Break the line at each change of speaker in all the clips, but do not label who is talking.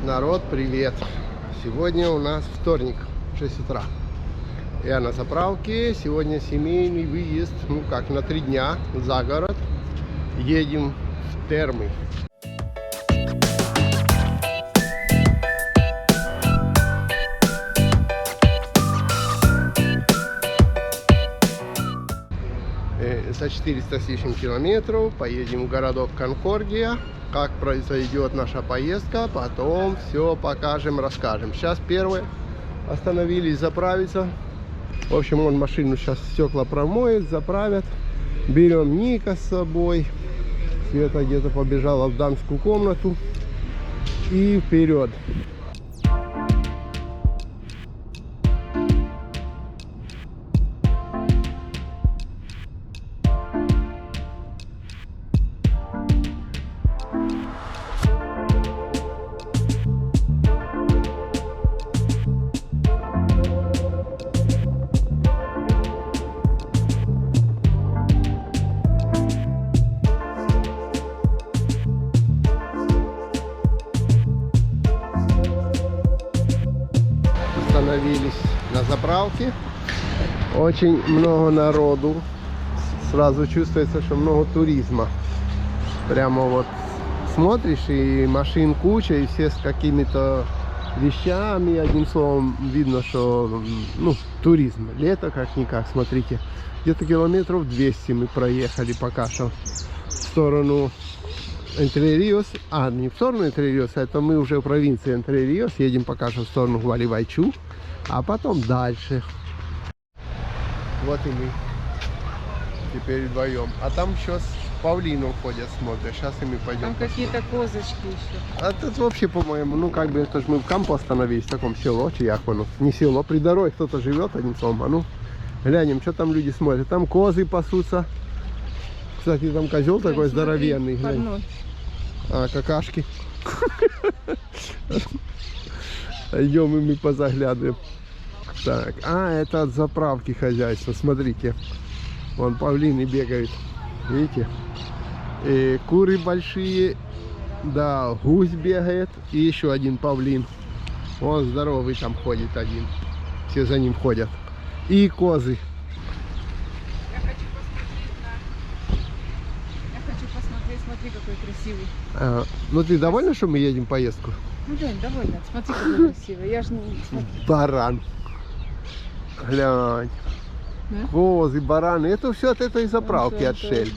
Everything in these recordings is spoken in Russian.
Народ, привет! Сегодня у нас вторник, 6 утра. Я на заправке. Сегодня семейный выезд, ну как, на 3 дня за город. Едем в Термы. За 400 с лишним километров поедем в городок Конкордия. Как произойдет наша поездка, потом все покажем, расскажем. Сейчас первое, остановились заправиться. В общем, он машину сейчас стекла промоет, заправят. Берем Ника с собой. Света где-то побежала в дамскую комнату. И вперед. Остановились на заправке. Очень много народу. Сразу чувствуется, что много туризма. Прямо вот смотришь, и машин куча, и все с какими-то вещами. Одним словом, видно, что туризм. Лето как-никак, смотрите. Где-то километров 200 мы проехали пока что в сторону Entre-Ríos. Не в сторону Entre-Ríos, это мы уже в провинции Entre-Ríos. Едем пока что в сторону Гваливайчу, а потом дальше. Вот и мы теперь вдвоем. А там еще с павлином ходят, смотрят. Сейчас и мы пойдем.
Там какие-то козочки еще.
А тут вообще, по-моему, это же мы в Кампо остановились, в таком село, не село, при дороге кто-то живет, одним словом. Глянем, что там люди смотрят. Там козы пасутся. Кстати, там козел такой здоровенный. Какашки. Идем и мы позаглядываем. Так, это от заправки хозяйства. Смотрите, вон павлины бегают. Видите? И куры большие. Да, гусь бегает. И еще один павлин. Вон здоровый там ходит один. Все за ним ходят. И козы.
Смотри, какой красивый.
Ну ты довольна, что мы едем в поездку?
Ну да, довольна. Смотри, какой красивый. Я ж не...
Баран. Глянь.
Да?
Козы, бараны. Это все от этой заправки, от Shell.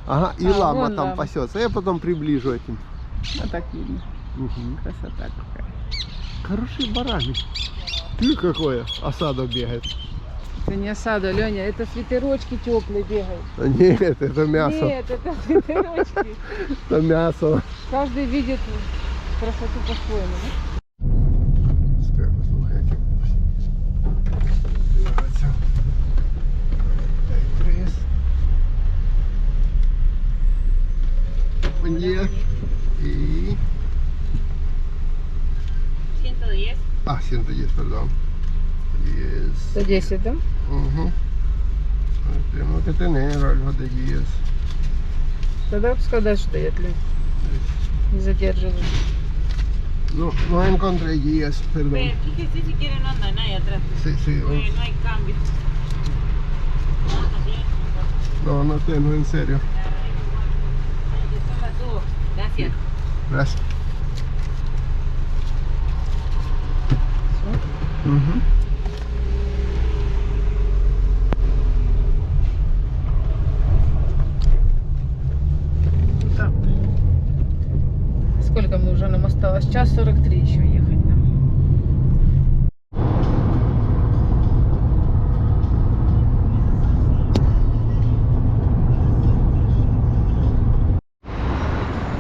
Ага, и лама там
лама
пасется. Я потом приближу этим.
А так видно.
Угу.
Красота какая.
Хорошие бараны. Ты какое? Осада бегает.
Это не осада, Леня, это свитерочки теплые бегают.
Нет, это мясо.
Нет, это свитерочки.
Это мясо.
Каждый видит красоту по-своему, да?
Нет. И...
110.
110, perdón.
110, да?
Угу. Tenemos que tener algo de guías.
Тогда пускай дальше дает, Лень. Не задерживай.
No encontré guías, perdón.
Fíjese si quiere no anda nadie atrás.
Sí.
No hay cambio.
No tengo, en serio.
Gracias.
Gracias. Угу.
Так. Сколько мы уже нам осталось? Час 43 еще ехать нам.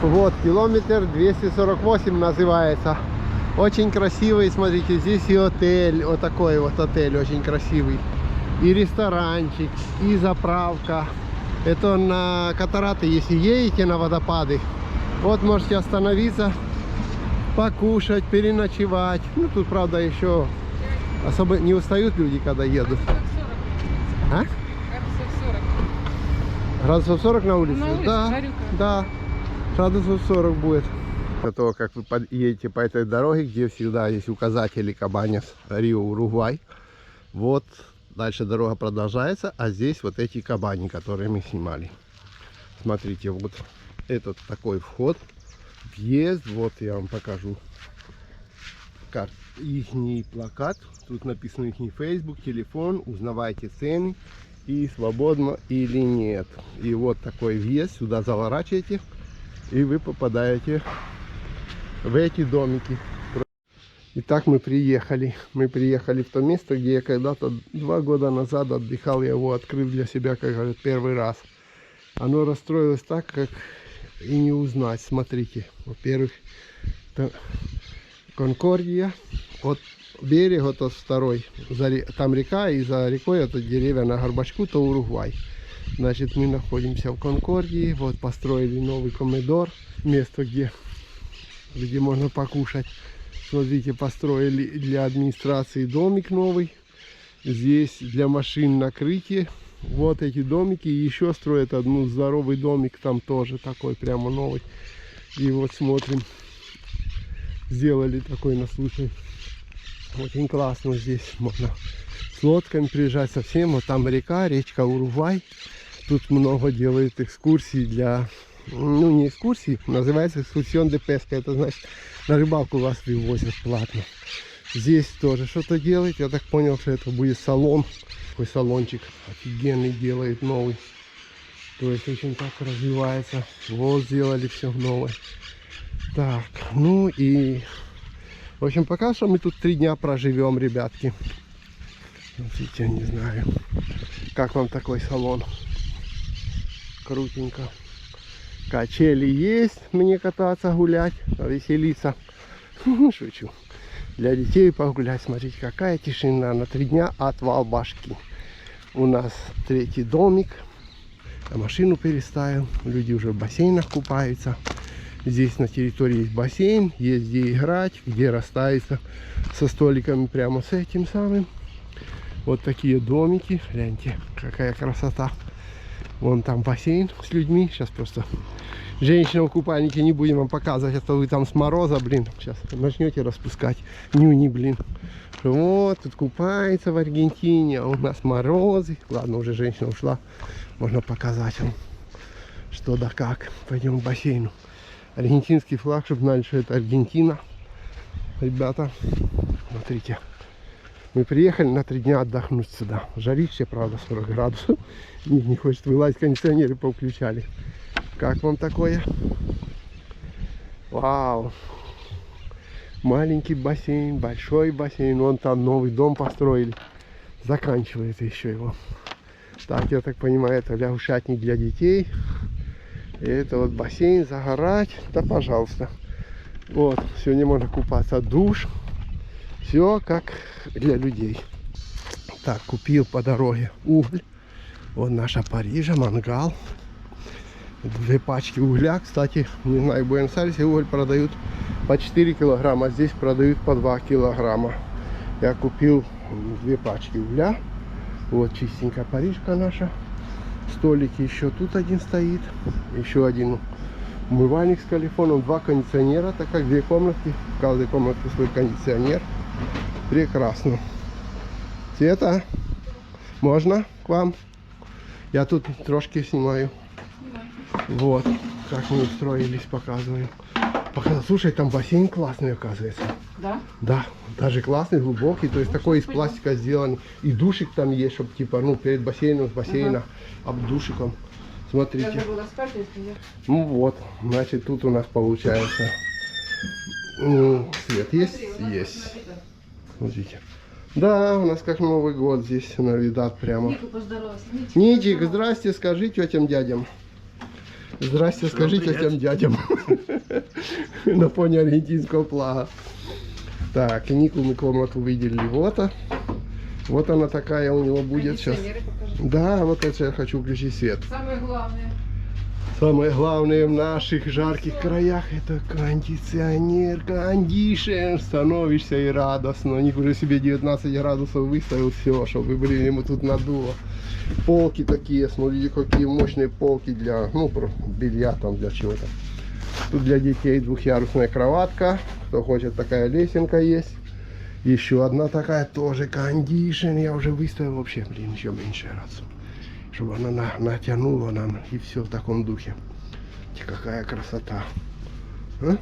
Вот, километр 248 называется. Очень красивый, смотрите, здесь и отель, вот такой вот отель, очень красивый. И ресторанчик, и заправка. Это на катараты, если едете на водопады. Вот можете остановиться, покушать, переночевать. Ну, тут, правда, еще особо не устают люди, когда едут. А?
Градусов 40.
Градусов 40 на улице?
На улице,
Да,
жарюка.
да. Градусов 40 будет. после того, как вы едете по этой дороге, где всегда есть указатели Кабанес, Рио, Уругвай. Вот дальше дорога продолжается, а здесь вот эти кабани, которые мы снимали. Смотрите, вот этот такой вход, въезд. Вот я вам покажу ихний плакат. Тут написано их Facebook, телефон, узнавайте цены и свободно или нет. И вот такой въезд, сюда заворачиваете, и вы попадаете в эти домики. Итак, мы приехали. Мы приехали в то место, где я когда-то 2 года назад отдыхал. Я его открыл для себя, как говорят, первый раз. Оно расстроилось так, как и не узнать. Смотрите, во-первых, Конкордия, от берега, тот второй, там река, и за рекой это деревья на Горбачку, то Уругвай. Значит, мы находимся в Конкордии. Вот построили новый комедор, место, где можно покушать. Смотрите, построили для администрации домик новый. Здесь для машин накрытие. Вот эти домики. И еще строят одну здоровый домик, там тоже такой прямо новый. И вот смотрим, сделали такой на случай. Очень классно здесь. Можно с лодками приезжать совсем. Вот там река, речка Уругвай. Тут много делают экскурсий для... Ну, не экскурсии, называется экскурсион де песка. Это значит, на рыбалку вас привозят платно. Здесь тоже что-то делает. Я так понял, что это будет салон. Такой салончик офигенный делает, новый. То есть очень так развивается. Вот сделали все новое. Так, ну и... В общем, пока что мы тут 3 дня проживем, ребятки. Смотрите, не знаю, как вам такой салон. Крутенько. Качели есть, мне кататься, гулять, веселиться. Шучу. Для детей погулять. Смотрите, какая тишина. На 3 дня отвал башки. У нас 3-й домик. Я машину переставил. Люди уже в бассейнах купаются. Здесь на территории есть бассейн. Есть где играть, где расставиться со столиками прямо с этим самым. Вот такие домики. Гляньте, какая красота. Вон там бассейн с людьми. Сейчас просто женщина в купальнике не будем вам показывать, а то вы там с мороза, блин, сейчас начнете распускать нюни, блин. Вот, тут купается в Аргентине, а у нас морозы. Ладно, уже женщина ушла, можно показать вам, что да как. Пойдем к бассейну. Аргентинский флаг, чтобы знали, что это Аргентина. Ребята, смотрите. Мы приехали на 3 дня отдохнуть сюда. Жарище, правда, 40 градусов. Не хочет вылазить, кондиционеры повключали. Как вам такое? Вау! Маленький бассейн, большой бассейн. Вон там новый дом построили. Заканчивается еще его. Так, я так понимаю, это лягушатник для детей. И это вот бассейн, загорать. Да, пожалуйста. Вот, сегодня можно купаться, душ. Все как для людей. Так, купил по дороге уголь. Вот наша Парижа, мангал. 2 пачки угля. Кстати, не знаю, в Буэнос-Айресе уголь продают по 4 килограмма, а здесь продают по 2 килограмма. Я купил 2 пачки угля. Вот чистенькая Парижка наша. Столики еще тут один стоит. Еще один умывальник с калифоном. 2 кондиционера, так как 2 комнатки. В каждой комнатке свой кондиционер. Прекрасно. Света, можно к вам? Я тут трошки снимаю. Вот, как мы устроились, показываем. Слушай, там бассейн классный, оказывается.
Да?
Да, даже классный, глубокий. То есть такой из пластика сделан. И душик там есть, чтобы типа, ну, перед бассейном, с бассейна, об душиком. Смотрите. Ну вот, значит, тут у нас получается. Свет есть? Есть. Смотрите. Да, у нас как Новый год здесь навидат прямо.
Нику, поздоровайся.
Нитик, здрасте, скажи тетям дядям. Здрасте, скажи тетям дядям. На фоне аргентинского флага. Так, и Нику мы комнату выделили. Вот она такая у него будет сейчас. Да, вот это я хочу включить свет.
Самое главное.
Самое главное в наших жарких краях — это кондиционер, кондишн. Становишься и радостно. Ник уже себе 19 градусов выставил, все, чтобы, блин, ему тут надуло. Полки такие, смотрите, какие мощные полки для, ну, белья там, для чего-то. Тут для детей двухъярусная кроватка. Кто хочет, такая лесенка есть. Еще одна такая, тоже кондишн. Я уже выставил вообще, блин, еще меньше раз. Чтобы она натянула нам. И все в таком духе. Какая красота. А?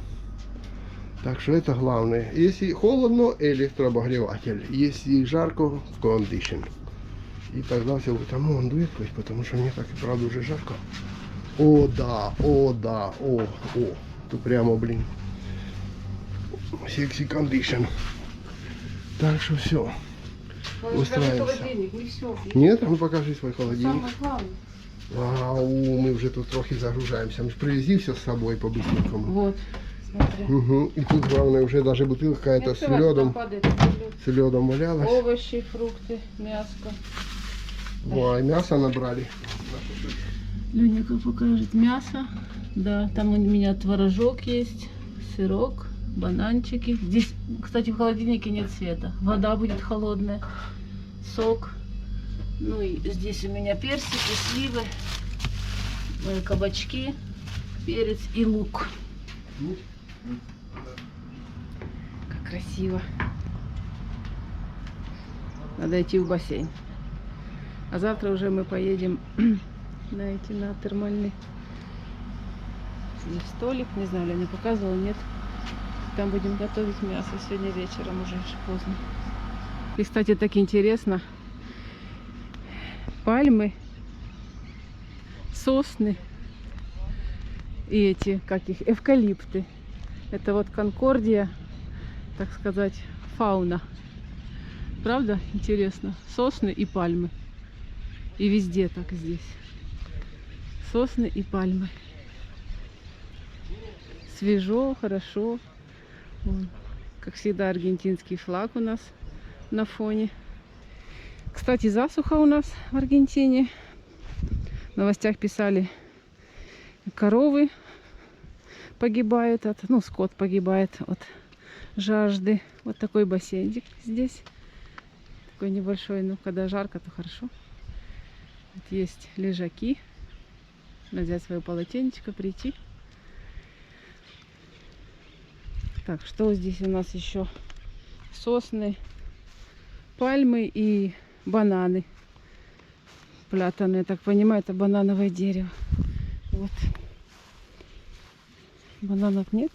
Так что это главное. Если холодно, электрообогреватель. Если жарко, кондишн. И тогда все будет. А ну он дует, потому что мне так и правда уже жарко. О, да, о, да, о. Тут прямо, блин. Секси кондишн. Так что все. Устраиваемся. Нет, ну покажи свой холодильник. Вау, мы уже тут трохи загружаемся. Мы же привезли все с собой по-быстренькому.
Вот, смотри.
Угу. И тут главное уже даже бутылка какая-то с ледом. С ледом валялась.
Овощи, фрукты, мяско.
Ой, мясо набрали.
Леника покажет мясо. Да, там у меня творожок есть, сырок, бананчики. Здесь, кстати, в холодильнике нет света. Вода будет холодная, сок. Ну и здесь у меня персики, сливы, кабачки, перец и лук. Как красиво. Надо идти в бассейн. А завтра уже мы поедем на термальный. Здесь столик, не знаю, Леня показывала, нет. Там будем готовить мясо сегодня вечером, уже поздно. И, кстати, так интересно. Пальмы, сосны и эти, как их, эвкалипты. Это вот Конкордия, так сказать, фауна. Правда? Интересно. Сосны и пальмы. И везде так здесь. Сосны и пальмы. Свежо, хорошо. Вон, как всегда, аргентинский флаг у нас на фоне. Кстати, засуха у нас в Аргентине. В новостях писали, коровы погибают ну, скот погибает от жажды. Вот такой бассейнчик здесь. Такой небольшой, но когда жарко, то хорошо. Вот есть лежаки. Надо взять свое полотенечко, прийти. Так, что здесь у нас еще? Сосны, пальмы и бананы. Платаны, я так понимаю, это банановое дерево. Вот. Бананов нет.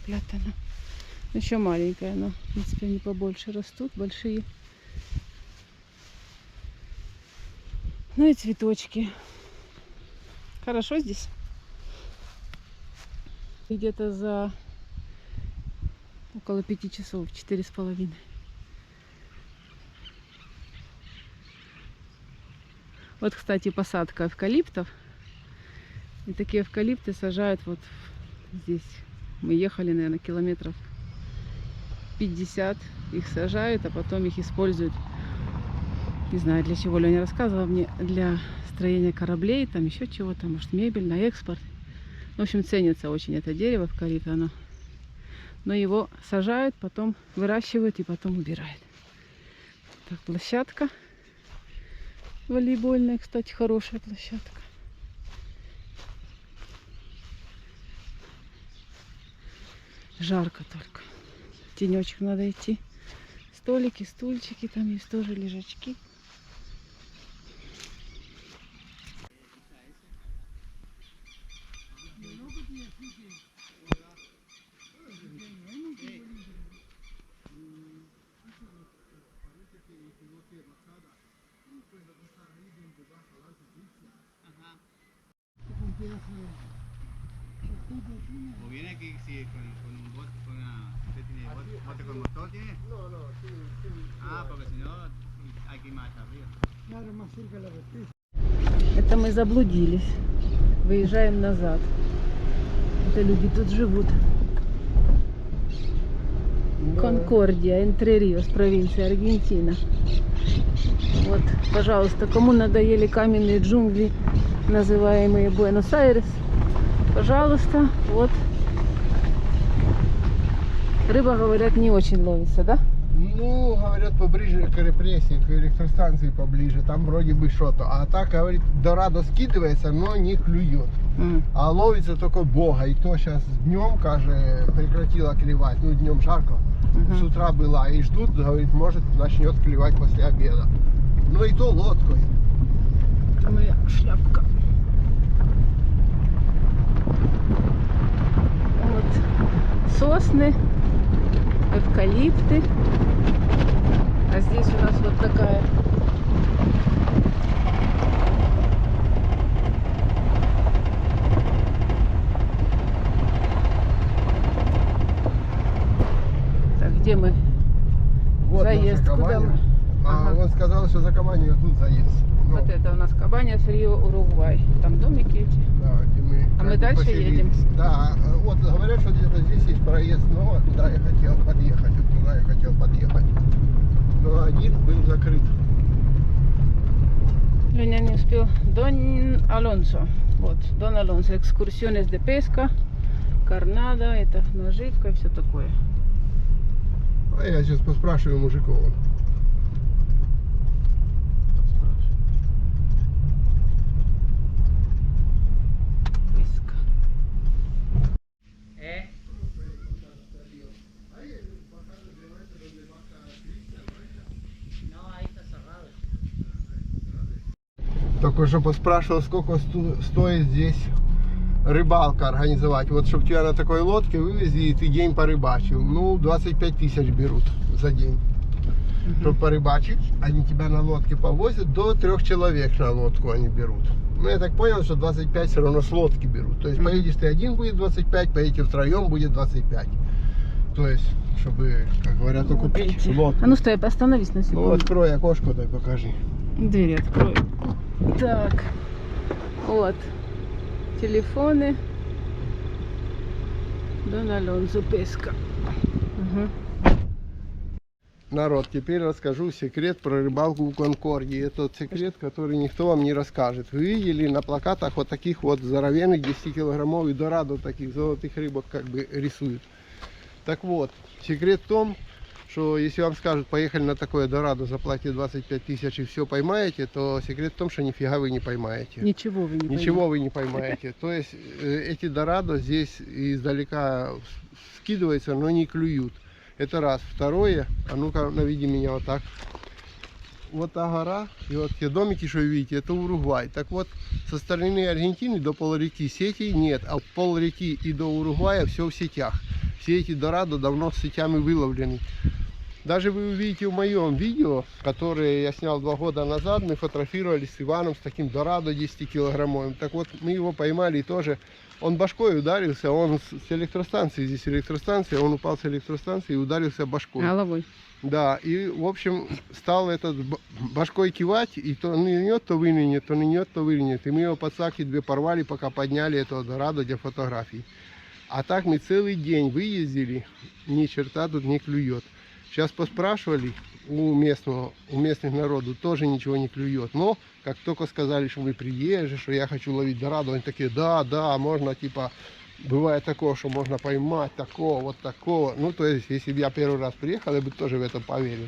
Платана. Еще маленькая, но в принципе они побольше растут, большие. Ну и цветочки. Хорошо здесь. Где-то за около 5 часов, 4,5. Вот, кстати, посадка эвкалиптов. И такие эвкалипты сажают вот здесь. Мы ехали, наверное, километров 50. Их сажают, а потом их используют. Не знаю, для чего Леня рассказывала мне. Для строения кораблей, там еще чего-то, может, мебель на экспорт. В общем, ценится очень это дерево эвкалипт, оно. Но его сажают, потом выращивают и потом убирают. Так, площадка волейбольная, кстати, хорошая площадка. Жарко только. В тенечек надо идти. Столики, стульчики, там есть тоже лежачки.
O viene aquí sí, con un bote, ¿usted tiene bote con motor? ¿Tiene?
No, no,
Ah, porque si no hay que ir más arriba.
Это мы заблудились. Выезжаем назад. Это люди тут живут. Конкордия, Энтре-Риос, провинция Аргентина. Вот, пожалуйста, кому надоели каменные джунгли, называемые Буэнос-Айрес, пожалуйста, вот. Рыба, говорят, не очень ловится, да?
Ну, говорят, поближе к репрессии, к электростанции поближе, там вроде бы что-то. А так, говорит, дорадо скидывается, но не клюет. А ловится только бога. И то сейчас днем, каже, прекратила клевать. Ну, днем жарко. С утра была. И ждут, говорит, может, начнет клевать после обеда. Ну, и то лодкой.
Это моя шляпка. Вот сосны, эвкалипты. А здесь у нас вот такая так, где мы?
Вот
Заезд,
наша
куда
Кабаня.
мы? Ага.
Он сказал, что за Кабанью тут заезд. Ну,
Вот это у нас Кабаньяс, Рио, Уругвай. Там домики эти.
да, где мы
А мы
как бы
дальше
поселились.
едем?
Да, вот говорят, что где-то здесь есть проезд, но туда я хотел подъехать, вот туда я хотел подъехать. Но один был закрыт.
Леня не успел. Дон Алонсо. Вот, Дон Алонсо. Экскурсионes de pesca, карнада, это наживка и все такое.
А я сейчас поспрашиваю мужиков.
Pesca.
Только что поспрашивал, сколько стоит здесь рыбалка организовать. Вот, чтобы тебя на такой лодке вывезли, и ты день порыбачил. Ну, 25 тысяч берут за день. Чтобы порыбачить, они тебя на лодке повозят, до 3 человек на лодку они берут. Ну, я так понял, что 25 все равно с лодки берут. То есть, поедешь ты один, будет 25, поедете втроем, будет 25. То есть, чтобы, как говорят, окупить лодку.
А ну стой, остановись на
Ну,
секунду.
открой окошко, дай покажи.
Двери открою. Так. Вот. Телефоны. Дон Алонсо Песка.
Народ, теперь расскажу секрет про рыбалку в Конкорде. Это тот секрет, который никто вам не расскажет. Вы видели на плакатах вот таких вот здоровенных 10-килограммовых дорадо, таких золотых рыбок как бы рисуют. Так вот, секрет в том, что если вам скажут, поехали на такое дорадо, заплатите 25 тысяч и все поймаете, то секрет в том, что нифига вы не поймаете.
Ничего вы не
Ничего вы не поймаете. То есть эти дорадо здесь издалека скидываются, но не клюют. Это раз. Второе, а ну-ка наведи меня вот так. Вот та гора, и вот те домики, что вы видите, это Уругвай. Так вот, со стороны Аргентины до полреки сетей нет, а полреки и до Уругвая все в сетях. Все эти дорадо давно с сетями выловлены. Даже вы увидите в моем видео, которое я снял 2 года назад, мы фотографировали с Иваном с таким дорадо 10-килограммовым. Так вот, мы его поймали и тоже. Он башкой ударился, он с электростанции, здесь электростанция, он упал с электростанции и ударился башкой.
Головой.
Да, и в общем стал этот башкой кивать, и то нырнет, то вынырнет, то нырнет, то вынырнет. И мы его подсаки 2 порвали, пока подняли этого дорадо для фотографий. А так мы целый день выездили, ни черта тут не клюет. Сейчас поспрашивали у местных народу, тоже ничего не клюет. Но как только сказали, что мы приезжие, что я хочу ловить дорадо, они такие, да, можно, типа, бывает такое, что можно поймать такого, вот такого. Ну, то есть, если бы я первый раз приехал, я бы тоже в это поверил.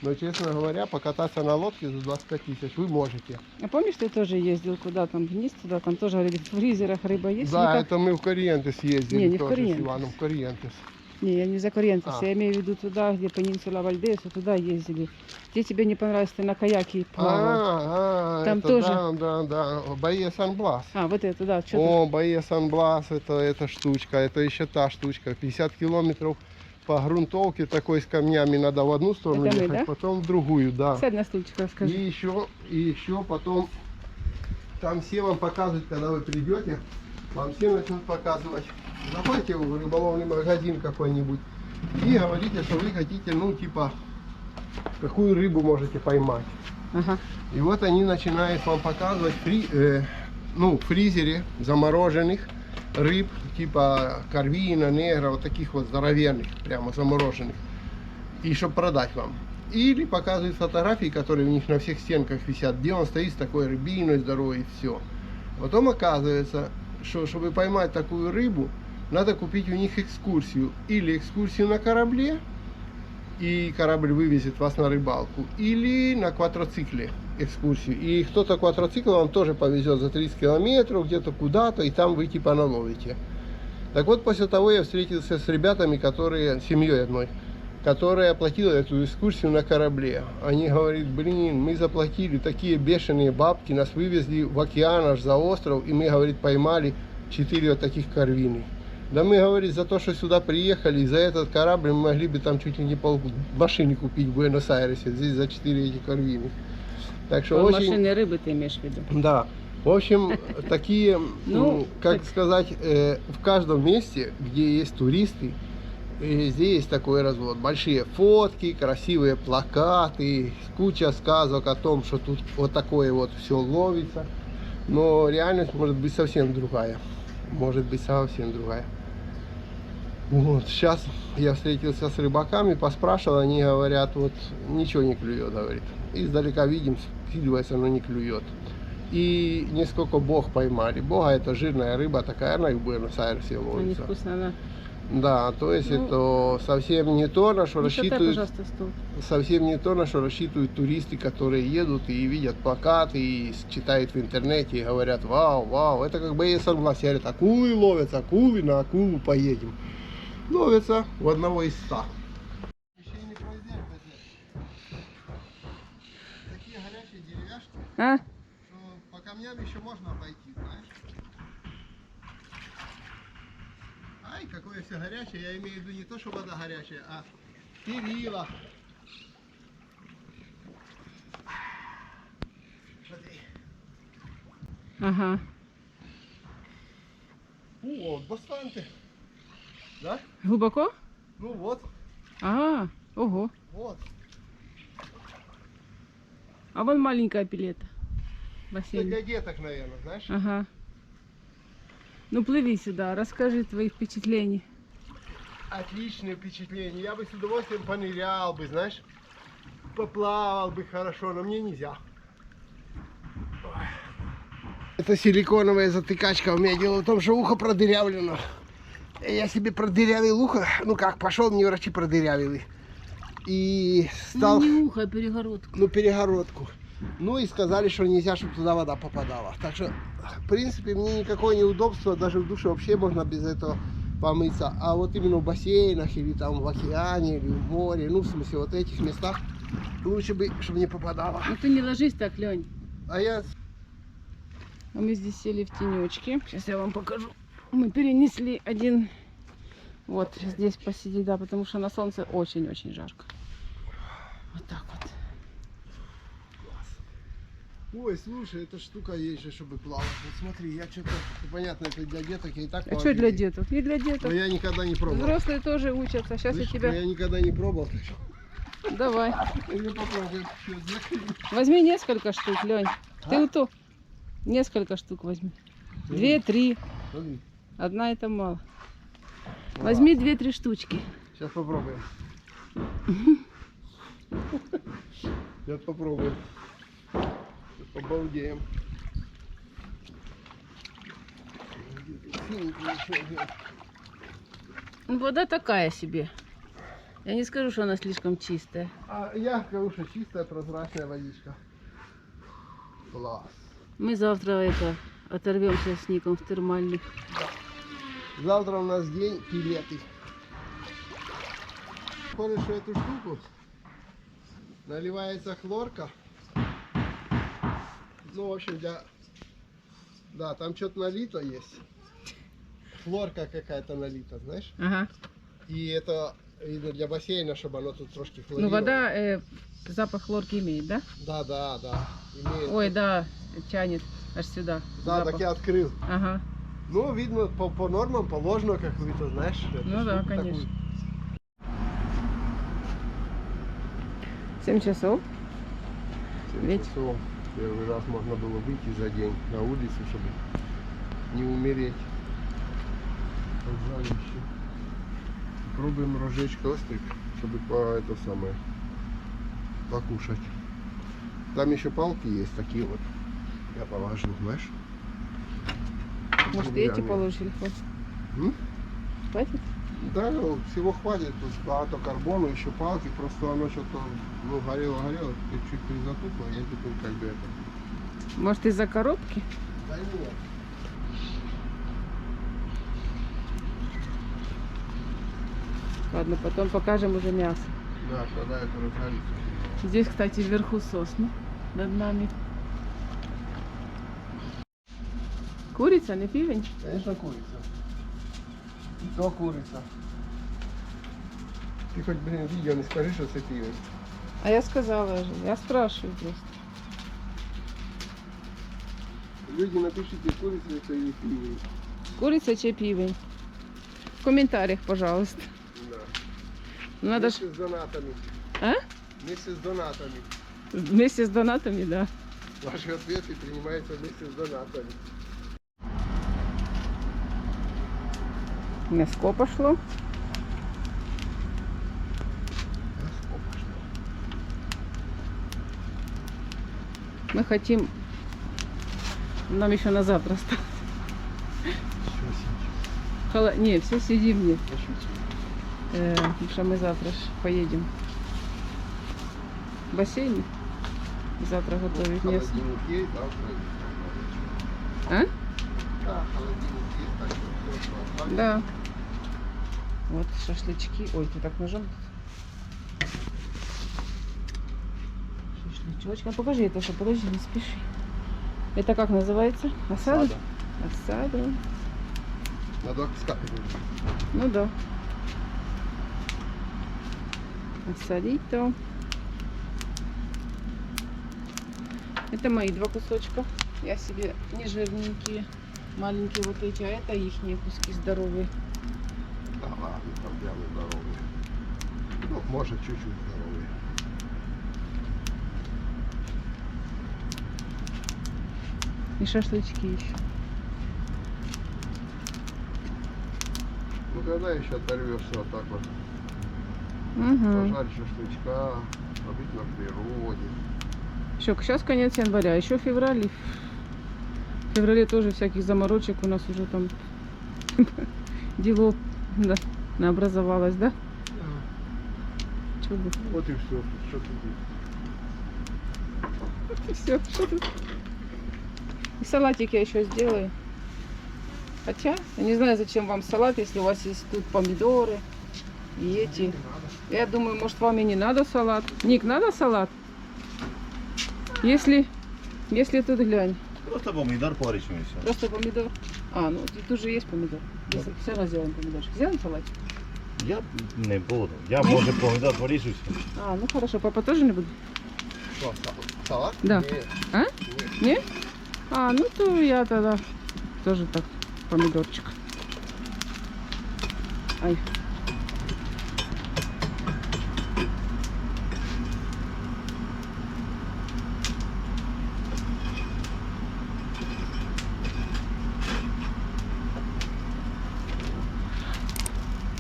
Но, честно говоря, покататься на лодке за 25 тысяч вы можете.
А помнишь, ты тоже ездил куда там вниз, туда, там тоже говорили, в фризерах рыба есть?
Да,
Никак?
это мы в Кориентес ездили,
Не, не в
тоже с
Кориентес.
Иваном, в Кориентес.
Не, я не за Корrientes,
А.
я имею в виду туда, где Пенинсула Вальдеса, туда ездили. Где тебе не понравилось, ты на каяке плавал. Там
это
тоже.
да, Баия Сан-Блас.
А, вот это, да, что-то.
О, Баия Сан-Блас, это штучка, это еще та штучка. 50 километров по грунтовке такой с камнями надо в одну сторону
Это мы,
ехать,
да?
потом в другую, да.
Сядь на стульчик, расскажи.
И еще потом, там все вам показывают, когда вы придете, вам все начнут показывать. Заходите в рыболовный магазин какой-нибудь и говорите, что вы хотите, ну, типа, какую рыбу можете поймать.
Ага.
И вот они начинают вам показывать в фризере замороженных рыб, типа корвина, негра, вот таких вот здоровенных, прямо замороженных. И чтобы продать вам. Или показывают фотографии, которые у них на всех стенках висят, где он стоит с такой рыбиной здоровой, и все. Потом оказывается, что чтобы поймать такую рыбу, надо купить у них экскурсию. Или экскурсию на корабле, и корабль вывезет вас на рыбалку. Или на квадроцикле экскурсию. И кто-то квадроцикл вам тоже повезет за 30 километров где-то куда-то, и там вы типа наловите. Так вот, после того я встретился с ребятами, которые, семьей одной, которая оплатила эту экскурсию на корабле. Они говорят, блин, мы заплатили такие бешеные бабки, нас вывезли в океан аж за остров, и мы, говорит, поймали 4 вот таких корвины. Да мы, говорит, за то, что сюда приехали, и за этот корабль мы могли бы там чуть ли не пол машины купить в Буэнос-Айресе, здесь за 4 эти корвины. Так что
Пол
очень...
машины рыбы ты имеешь в виду?
Да. В общем, такие,
Ну,
как
так.
сказать, в каждом месте, где есть туристы, здесь есть такой развод. Большие фотки, красивые плакаты, куча сказок о том, что тут вот такое вот все ловится. Но реальность может быть совсем другая. Может быть совсем другая. Вот, сейчас я встретился с рыбаками, поспрашивал, они говорят, вот ничего не клюет, говорит. Издалека видим, скидывается, но не клюет. И несколько бог поймали. Бога это жирная рыба, такая, она и в Буэнос-Айресе
Они
ловится.
вкусно, она.
Да, то есть
Ну,
это совсем не то, на что
Ну, шатай,
рассчитывают,
пожалуйста, стул.
совсем не то, на что рассчитывают туристы, которые едут и видят плакаты, и читают в интернете, и говорят, вау, вау, это как бы если согласие, говорят, акулы ловятся, акулы, на акулу поедем. Ловятся в одного из 100. Такие горячие деревяшки,
А?
что по камням еще можно обойти, знаешь? Ай, какое все горячее, я имею в виду не то, что вода горячая, а перила. Смотри.
Ага.
О, бастанты. Да?
Глубоко?
Ну вот,
А, ого.
вот.
А вон маленькая пилета.
Это
Бассейн.
для деток, наверное, знаешь?
Ага. Ну плыви сюда, расскажи твои впечатления.
Отличное впечатление. Я бы с удовольствием понырял бы, знаешь, поплавал бы хорошо, но мне нельзя. Ой. Это силиконовая затыкачка у меня. Дело в том, что ухо продырявлено. Я себе продырявил ухо. Ну как, пошел, мне врачи продырявили. И стал...
Ну не ухо, а перегородку.
Ну, перегородку. Ну и сказали, что нельзя, чтобы туда вода попадала. Так что, в принципе, мне никакое неудобство, даже в душе вообще можно без этого помыться. А вот именно в бассейнах или там в океане, или в море, ну, в смысле, вот этих местах лучше бы, чтобы не попадало.
Ну ты не ложись так, Лень.
А я...
А мы здесь сели в тенечке. Сейчас я вам покажу. Мы перенесли один... Вот здесь посидеть, да, потому что на солнце очень-очень жарко. Вот так вот.
Ой, слушай, эта штука есть же, чтобы плавать. Вот смотри, я что-то... Ну, понятно, это для деток, я и так
А
плавать
что для
умею.
деток? Не для
Но
деток.
я никогда не пробовал.
Взрослые тоже учатся. Сейчас
Слышь,
я тебя...
но я никогда не пробовал.
Давай.
Я попробую. Чё, закрыть?
Возьми несколько штук, Лень. Ты
А?
вот то. Несколько штук возьми. 2-3.
Смотри.
Одна это мало.
Ну,
Возьми 2-3 штучки.
Сейчас попробуем. Сейчас попробуем. Обалдеем.
Вода такая себе. Я не скажу, что она слишком чистая.
А я говорю, что чистая прозрачная водичка. Класс.
Мы завтра это оторвемся с Ником в термальных.
Завтра у нас день пилеты. Похоже, что эту штуку наливается хлорка. Ну, в общем, для... Да, там что-то налито есть. Хлорка какая-то налита, знаешь?
Ага.
И это, видно, для бассейна, чтобы оно тут трошки
Ну
хлорировало.
вода запах хлорки имеет, да?
Да, да, да. Имеет.
Ой, да, тянет аж сюда.
Да,
запах.
так я открыл.
Ага.
Ну, видно, по нормам положено какую-то, знаешь. эту
Ну да,
штуку
конечно.
такую.
7 часов.
7
Ведь-
часов. Первый раз можно было выйти за день на улицу, чтобы не умереть от жарища. Пробуем разжечь кострик, чтобы это самое покушать. Там еще палки есть такие вот. Я положу, знаешь.
Может, и эти
Деревянные.
положили? Хватит?
М?
Хватит?
Да, ну, всего хватит, тут багато карбону, еще палки, просто оно что-то, ну, горело, чуть призатухло, я теперь как бы это...
Может, из-за коробки?
Да нет.
Ладно, потом покажем уже мясо.
Да, когда это разгорится.
Здесь, кстати, вверху сосны над нами. Курица, не пивень?
Конечно, курица. И то курица. Ты хоть, блин, видео не скажи, что это пивень.
А я сказала же, я спрашиваю просто.
Люди, напишите, курица это или пивень.
Курица чи пивень? В комментариях, пожалуйста.
Да.
Ну, надо ж...
Вместе с донатами.
А?
Вместе с донатами.
Вместе с донатами, да.
Ваши ответы принимаются вместе с донатами.
Мяско пошло. Мы хотим... Нам еще на завтра осталось. Не, все сидим мне. Потому что мы завтра ж поедем в бассейн. Завтра готовить мясо.
Холодильник есть, завтра.
А?
Да, холодильник есть, так что все.
Да. Вот шашлычки. Ой, ты так ножом. Шашлычочка. Покажи это, что подожди, не спеши. Это как называется? Осада? Осада.
Надо скапать.
Ну да. Осадито. Это мои 2 кусочка. Я себе не жирненькие, маленькие вот эти, а это ихние куски здоровые.
Да ладно, там прямо здоровые. Ну, может, чуть-чуть здоровые.
И шашлычки еще.
Ну, когда еще оторвешься вот так вот,
Угу.
пожарить шашлычка, побыть на природе.
Еще сейчас конец января, еще февраль. И в феврале тоже всяких заморочек у нас уже там дело да, наобразовалось, да? Чего бы?
Вот и все. Что тут?
И все, что тут? И салатик я еще сделаю. Хотя, я не знаю, зачем вам салат, если у вас есть тут помидоры и эти. Я думаю, может, вам и не надо салат. Ник, надо салат? Если тут глянь.
Просто помидор поречем и все.
Просто помидор. А, ну тут же есть помидор. Все равно сделаем помидорчик. Сделаем салат?
Я не буду. Я, может, помидор порежу.
А, ну хорошо, папа тоже не будет?
Что, салат?
Да.
Нет.
А?
Нет.
Не? А, ну то я тогда тоже так, помидорчик. Ай.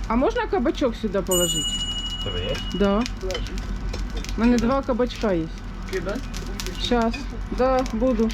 А можно кабачок сюда положить?
Тебе є?
Да. У мене 2 кабачка есть.
Кидать?
Сейчас. Да, буду.